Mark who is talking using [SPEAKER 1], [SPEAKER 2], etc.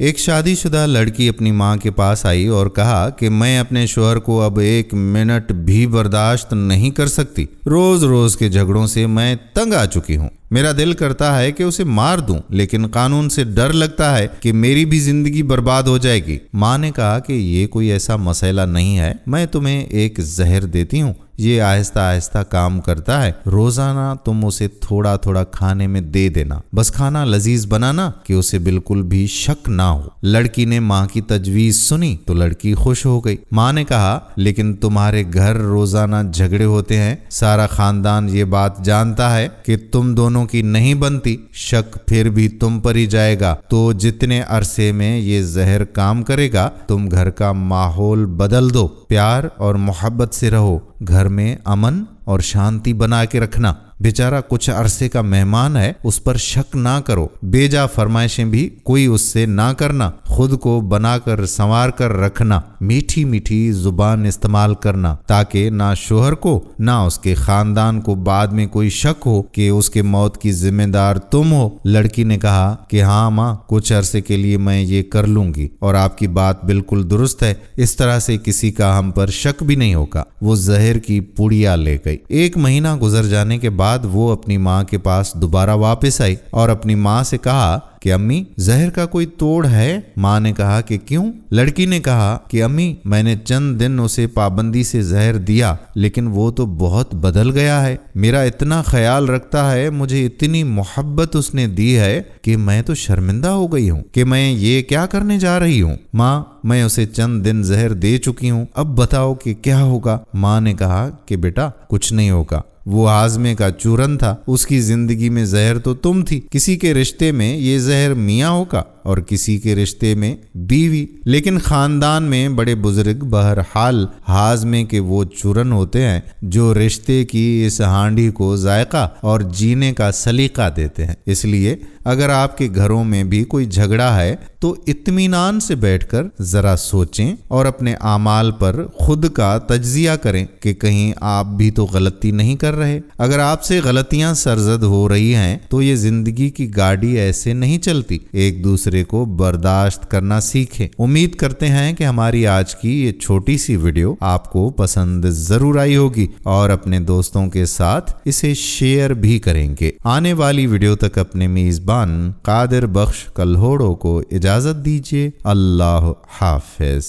[SPEAKER 1] ایک شادی شدہ لڑکی اپنی ماں کے پاس آئی اور کہا کہ میں اپنے شوہر کو اب 1 منٹ بھی برداشت نہیں کر سکتی۔ روز روز کے جھگڑوں سے میں تنگ آ چکی ہوں۔ میرا دل کرتا ہے کہ اسے مار دوں، لیکن قانون سے ڈر لگتا ہے کہ میری بھی زندگی برباد ہو جائے گی۔ ماں نے کہا کہ یہ کوئی ایسا مسئلہ نہیں ہے، میں تمہیں ایک زہر دیتی ہوں، یہ آہستہ آہستہ کام کرتا ہے، روزانہ تم اسے تھوڑا تھوڑا کھانے میں دے دینا، بس کھانا لذیذ بنانا کہ اسے بالکل بھی شک نہ ہو۔ لڑکی نے ماں کی تجویز سنی تو لڑکی خوش ہو گئی۔ ماں نے کہا لیکن تمہارے گھر روزانہ جھگڑے ہوتے ہیں، سارا خاندان یہ بات جانتا ہے کہ تم دونوں کی نہیں بنتی، شک پھر بھی تم پر ہی جائے گا، تو جتنے عرصے میں یہ زہر کام کرے گا تم گھر کا ماحول بدل دو، پیار اور محبت سے رہو، گھر میں امن اور شانتی بنا کے رکھنا۔ بیچارہ کچھ عرصے کا مہمان ہے، اس پر شک نہ کرو، بے جا فرمائشیں بھی کوئی اس سے نہ کرنا، خود کو بنا کر سنوار کر رکھنا، میٹھی میٹھی زبان استعمال کرنا تاکہ نہ شوہر کو نہ اس کے خاندان کو بعد میں کوئی شک ہو کہ اس کے موت کی ذمہ دار تم ہو۔ لڑکی نے کہا کہ ہاں ماں، کچھ عرصے کے لیے میں یہ کر لوں گی، اور آپ کی بات بالکل درست ہے، اس طرح سے کسی کا ہم پر شک بھی نہیں ہوگا۔ وہ زہر کی پڑیا لے گئی۔ 1 مہینہ گزر جانے کے بعد وہ اپنی ماں کے پاس دوبارہ واپس آئی اور اپنی ماں سے کہا کہ امی، زہر کا کوئی توڑ ہے؟ ماں نے کہا کہ کیوں؟ لڑکی نے کہا کہ امی، میں نے چند دن اسے پابندی سے زہر دیا، لیکن وہ تو بہت بدل گیا ہے، میرا اتنا خیال رکھتا ہے، مجھے اتنی محبت اس نے دی ہے کہ میں تو شرمندہ ہو گئی ہوں کہ میں یہ کیا کرنے جا رہی ہوں۔ ماں، میں اسے چند دن زہر دے چکی ہوں، اب بتاؤ کہ کیا ہوگا؟ ماں نے کہا کہ بیٹا کچھ نہیں ہوگا، وہ ہاضمے کا چورن تھا، اس کی زندگی میں زہر تو تم تھی، کسی کے رشتے میں یہ زہر میاں ہوگا اور کسی کے رشتے میں بیوی، لیکن خاندان میں بڑے بزرگ بہرحال ہاضمے کے وہ چورن ہوتے ہیں جو رشتے کی اس ہانڈی کو ذائقہ اور جینے کا سلیقہ دیتے ہیں۔ اس لیے اگر آپ کے گھروں میں بھی کوئی جھگڑا ہے تو اطمینان سے بیٹھ کر ذرا سوچیں اور اپنے اعمال پر خود کا تجزیہ کریں کہ کہیں آپ بھی تو غلطی نہیں کر رہے۔ اگر آپ سے غلطیاں سرزد ہو رہی ہیں تو یہ زندگی کی گاڑی ایسے نہیں چلتی، ایک دوسرے کو برداشت کرنا سیکھیں۔ امید کرتے ہیں کہ ہماری آج کی یہ چھوٹی سی ویڈیو آپ کو پسند ضرور آئی ہوگی اور اپنے دوستوں کے ساتھ اسے شیئر بھی کریں گے۔ آنے والی ویڈیو تک اپنے میزبان قادر بخش کلہوڑو کو اجازت دیجیے۔ اللہ حافظ۔